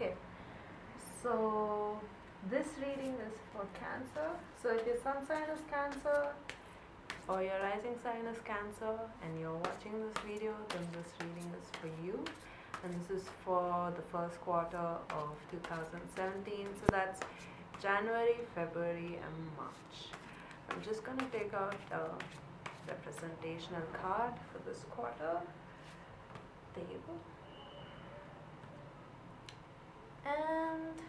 Okay, so this reading is for Cancer. So if your sun sign is Cancer or your rising sign is Cancer and you're watching this video, then this reading is for you. And this is for the first quarter of 2017. So that's January, February, and March. I'm just going to take out the representational card for this quarter. There you go. And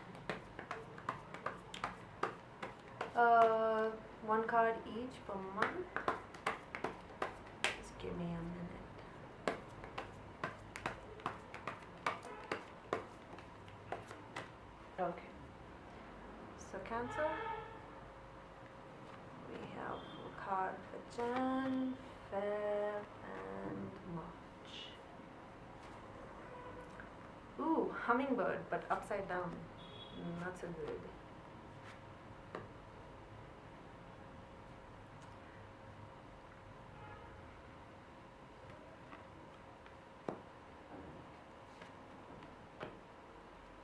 one card each per month. Just give me a minute. Okay. So Cancer, we have a card for Jan, Feb, and March. Ooh, hummingbird, but upside down. Not so good.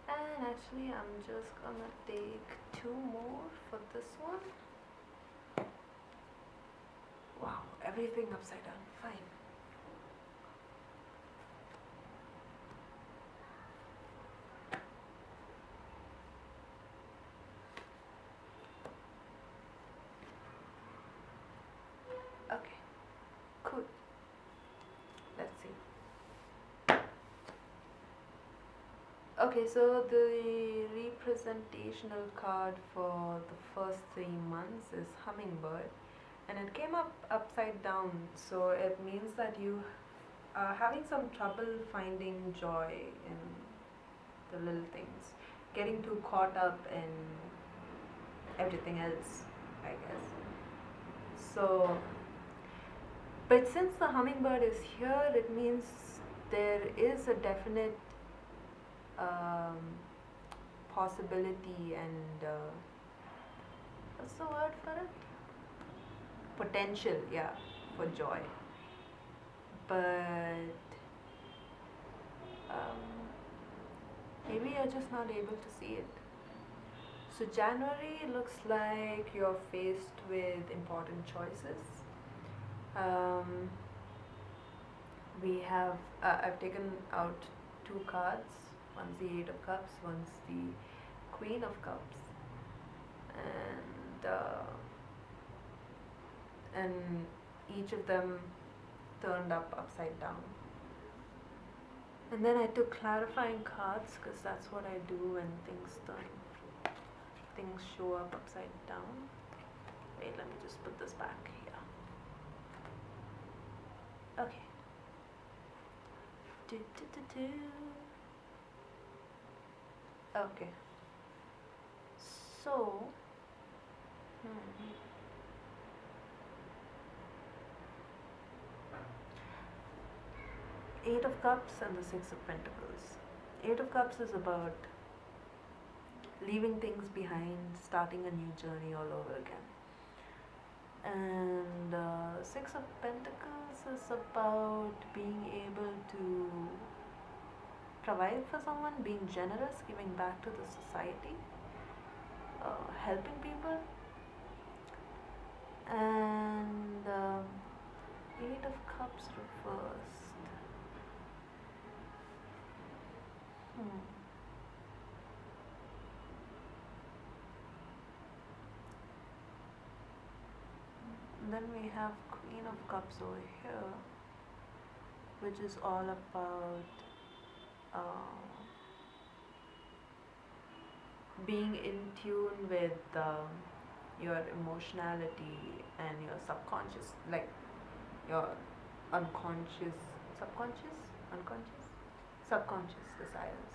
And actually, I'm just gonna take two more for this one. Wow, everything upside down. Fine. Okay, cool. Let's see. Okay, so the representational card for the first 3 months is hummingbird, and it came up upside down, so it means that you are having some trouble finding joy in the little things, getting too caught up in everything else, I guess. So, but since the hummingbird is here, it means there is a definite um, possibility and what's the word for it? Potential, yeah, for joy. But maybe you're just not able to see it. So January looks like you're faced with important choices. Um, we have I've taken out two cards. One's the Eight of Cups, one's the Queen of Cups, and each of them turned up upside down. And then I took clarifying cards because that's what I do when things show up upside down. Wait, let me just put this back here. Okay. Okay. So, Eight of Cups and the Six of Pentacles. Eight of Cups is about leaving things behind, starting a new journey all over again. And Six of Pentacles is about being able to provide for someone, being generous, giving back to the society, helping people. And Eight of Cups reversed. Then we have Queen of Cups over here, which is all about being in tune with your emotionality and your subconscious, like your subconscious desires.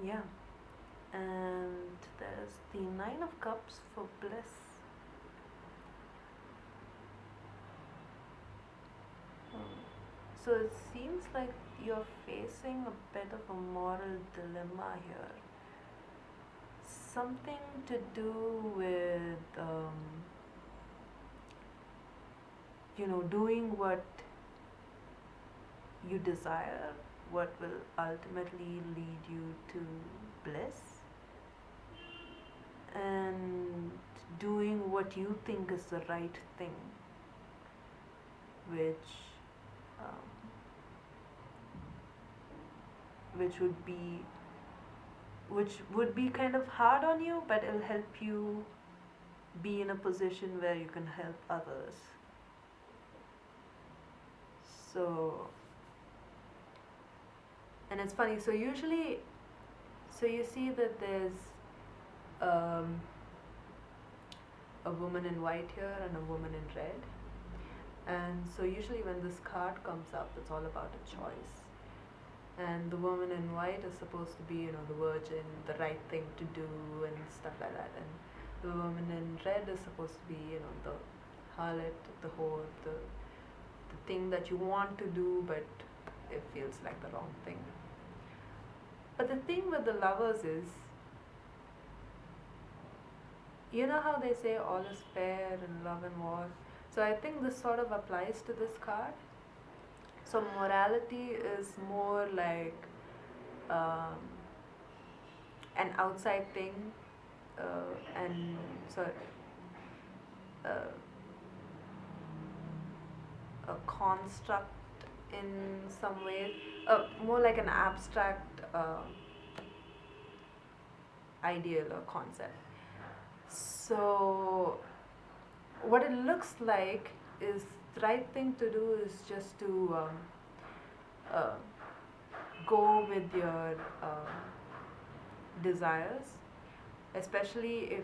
Yeah. And there's the Nine of Cups for bliss. So it seems like you're facing a bit of a moral dilemma here. Something to do with, doing what you desire, what will ultimately lead you to bliss, and doing what you think is the right thing, which um, which would be kind of hard on you, but it'll help you be in a position where you can help others. So, and it's funny. So usually, so you see that there's um, a woman in white here and a woman in red. And so usually when this card comes up, it's all about a choice. And the woman in white is supposed to be, the virgin, the right thing to do, and stuff like that. And the woman in red is supposed to be, the harlot, the whore, the thing that you want to do, but it feels like the wrong thing. But the thing with the lovers is, you know how they say all is fair in love and war? So I think this sort of applies to this card. So morality is more like an outside thing, and so a construct in some ways, more like an abstract ideal or concept. So what it looks like is the right thing to do is just to uh, go with your desires, especially if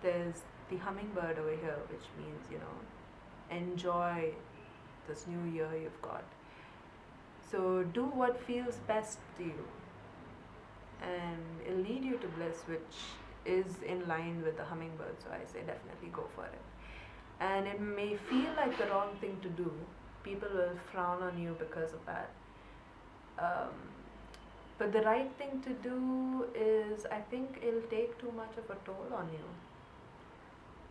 there's the hummingbird over here, which means, enjoy this new year you've got. So do what feels best to you, and it'll lead you to bliss, which is in line with the hummingbird. So I say definitely go for it. And it may feel like the wrong thing to do. People will frown on you because of that. But the right thing to do is, I think it'll take too much of a toll on you,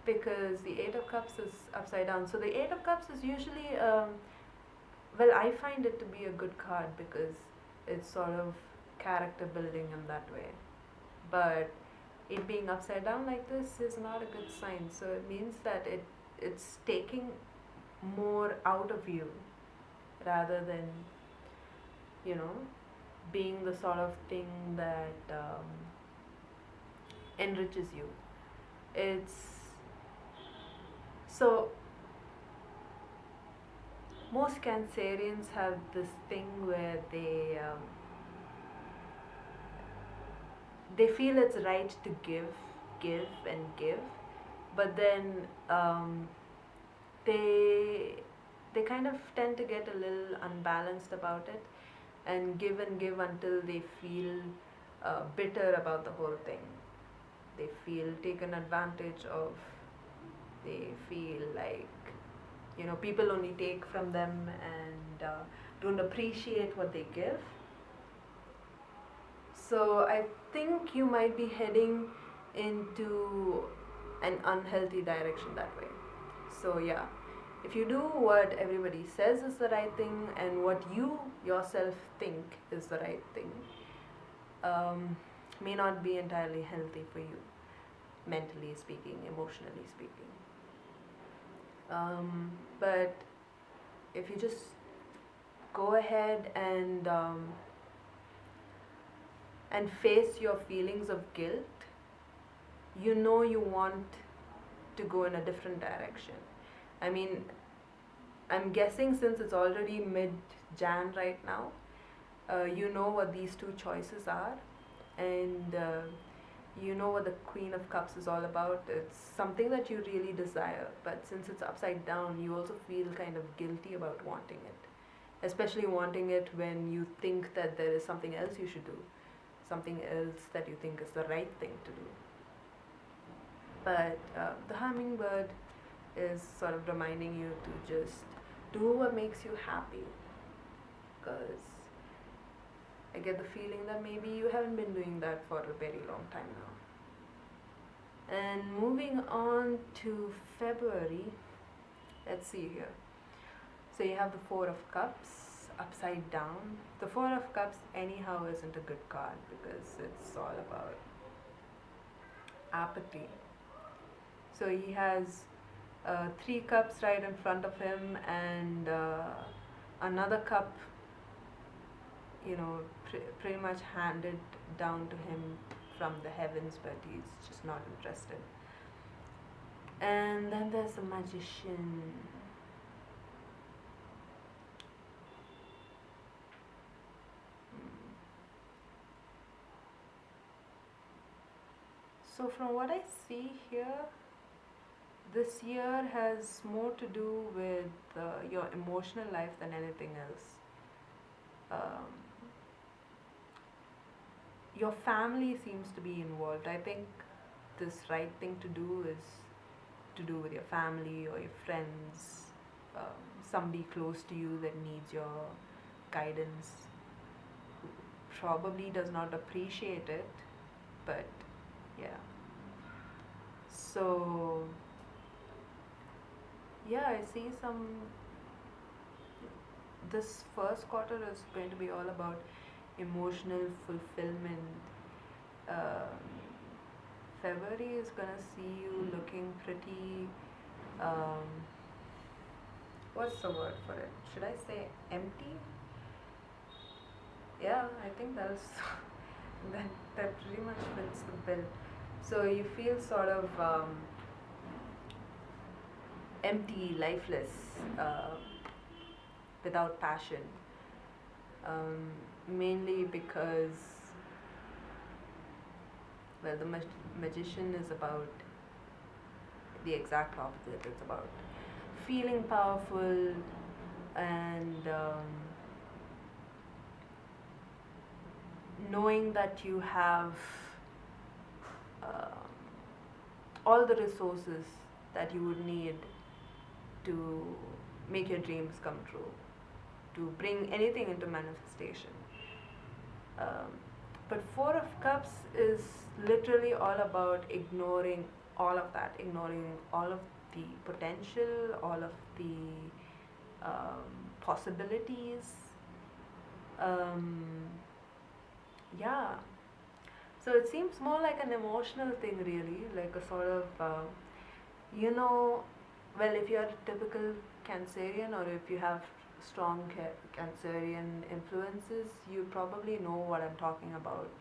because the Eight of Cups is upside down. So the Eight of Cups is usually, well, I find it to be a good card because it's sort of character building in that way. But it being upside down like this is not a good sign. So it means that it's taking more out of you rather than, being the sort of thing that enriches you. It's so most Cancerians have this thing where they feel it's right to give and give, but then they kind of tend to get a little unbalanced about it, and give until they feel bitter about the whole thing. They feel taken advantage of. They feel like, people only take from them and don't appreciate what they give. So I think you might be heading into an unhealthy direction that way. So yeah, if you do what everybody says is the right thing and what you yourself think is the right thing, may not be entirely healthy for you, mentally speaking, emotionally speaking. But if you just go ahead and face your feelings of guilt, you want to go in a different direction. I mean, I'm guessing since it's already mid-Jan right now, you know what these two choices are, and you know what the Queen of Cups is all about. It's something that you really desire, but since it's upside down, you also feel kind of guilty about wanting it, especially wanting it when you think that there is something else you should do, something else that you think is the right thing to do. But the hummingbird is sort of reminding you to just do what makes you happy, because I get the feeling that maybe you haven't been doing that for a very long time now. And moving on to February, let's see here. So you have the Four of Cups. upside down. The Four of Cups, anyhow, isn't a good card because it's all about apathy. So he has three cups right in front of him, and another cup, pretty much handed down to him from the heavens, but he's just not interested. And then there's the Magician. So, from what I see here, this year has more to do with your emotional life than anything else. Um, your family seems to be involved. I think this right thing to do is to do with your family or your friends, somebody close to you that needs your guidance, probably does not appreciate it, but yeah. So, yeah, I see this first quarter is going to be all about emotional fulfillment. Um, February is gonna see you looking pretty. Um, what's the word for it? Should I say empty? Yeah, I think that's that pretty much fits the bill. So you feel sort of empty, lifeless, without passion. Mainly because, well, the magician is about the exact opposite. It's about feeling powerful and knowing that you have um, all the resources that you would need to make your dreams come true, to bring anything into manifestation. Um, but Four of Cups is literally all about ignoring all of that, ignoring all of the potential, all of the possibilities. Um, yeah. So it seems more like an emotional thing, really, like a sort of, you know, well, if you're a typical Cancerian or if you have strong Cancerian influences, you probably know what I'm talking about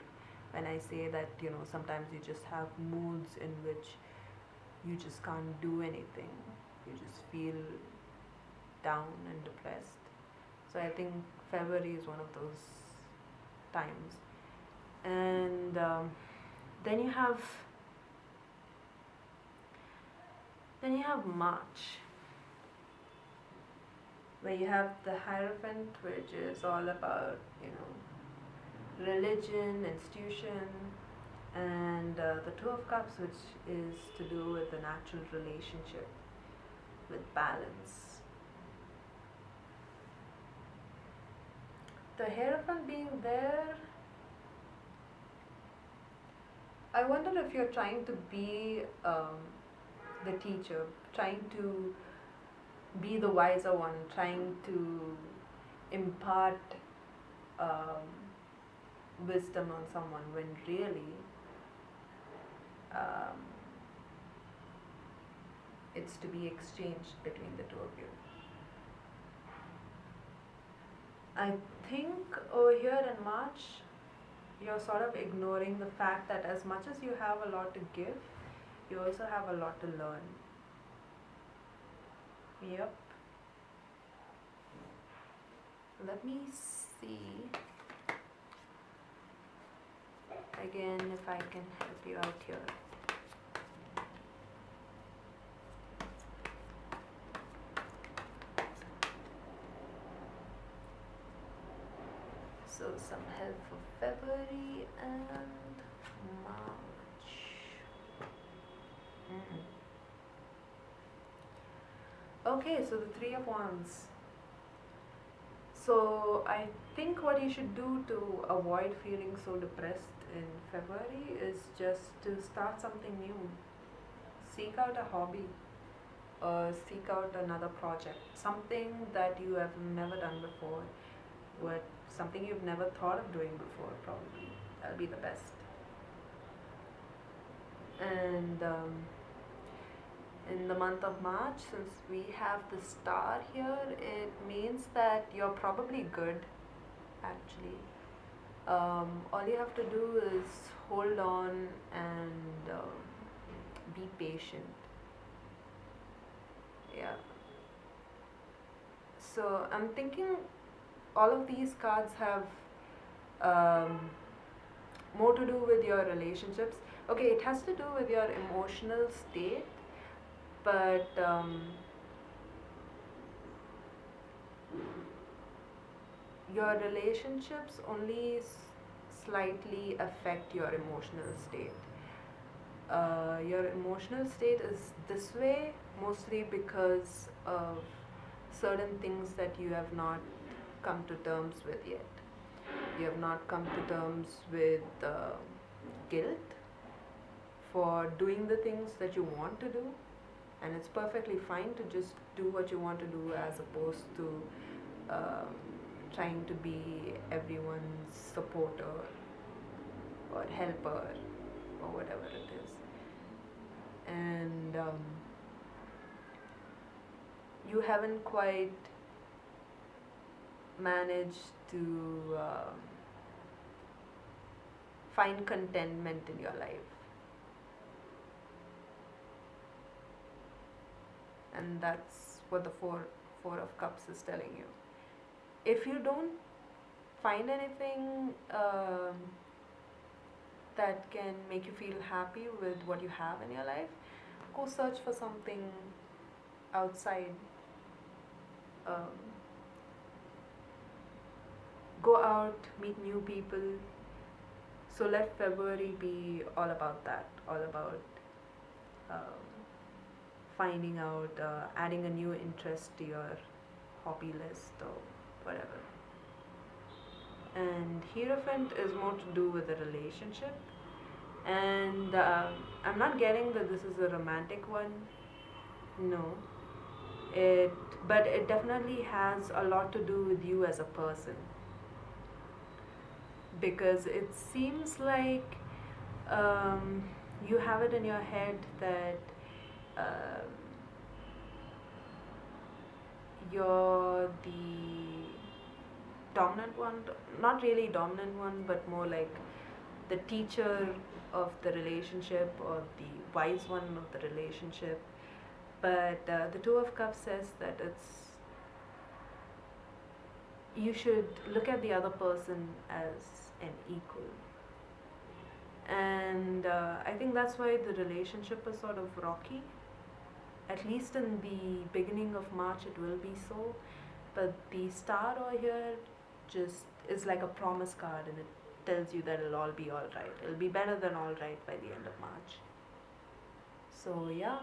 when I say that, sometimes you just have moods in which you just can't do anything. You just feel down and depressed. So I think February is one of those times. And then you have March, where you have the Hierophant, which is all about religion, institution, and the Two of Cups, which is to do with the natural relationship, with balance. The Hierophant being there, I wonder if you're trying to be the teacher, trying to be the wiser one, trying to impart um, wisdom on someone when really um, it's to be exchanged between the two of you. I think over here in March, you're sort of ignoring the fact that as much as you have a lot to give, you also have a lot to learn. Yep. Let me see again if I can help you out here. So some help for February and March. Okay, so the Three of Wands. So I think what you should do to avoid feeling so depressed in February is just to start something new. Seek out a hobby or seek out another project, something that you have never done before. what something you've never thought of doing before, probably. That'll be the best. And in the month of March, since we have the star here, it means that you're probably good, actually. All you have to do is hold on and be patient. Yeah. So I'm thinking all of these cards have um, more to do with your relationships. Okay, it has to do with your emotional state, but your relationships only slightly affect your emotional state. Your emotional state is this way mostly because of certain things that you have not come to terms with yet. You have not come to terms with guilt for doing the things that you want to do, and it's perfectly fine to just do what you want to do as opposed to um, trying to be everyone's supporter or helper or whatever it is. And you haven't quite managed to find contentment in your life, and that's what the four of cups is telling you. If you don't find anything that can make you feel happy with what you have in your life, go search for something outside. um, Go out, meet new people. So let February be all about that, all about um, finding out, adding a new interest to your hobby list or whatever. And Hierophant is more to do with a relationship. And I'm not getting that this is a romantic one. No. It, but it definitely has a lot to do with you as a person, because it seems like um, you have it in your head that um you're the dominant one, not really dominant one, but more like the teacher of the relationship or the wise one of the relationship. But the Two of Cups says that you should look at the other person as an equal. And I think that's why the relationship is sort of rocky. At least in the beginning of March, it will be so. But the star over here just is like a promise card, and it tells you that it'll all be alright. It'll be better than alright by the end of March. So, yeah,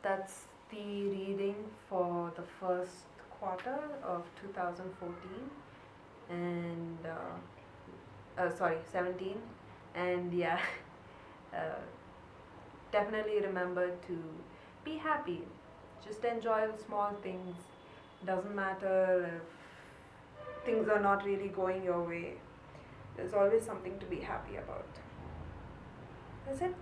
that's the reading for the first quarter of 2014 and sorry, 17. And yeah, uh, definitely remember to be happy. Just enjoy the small things. Doesn't matter if things are not really going your way. There's always something to be happy about. That's it.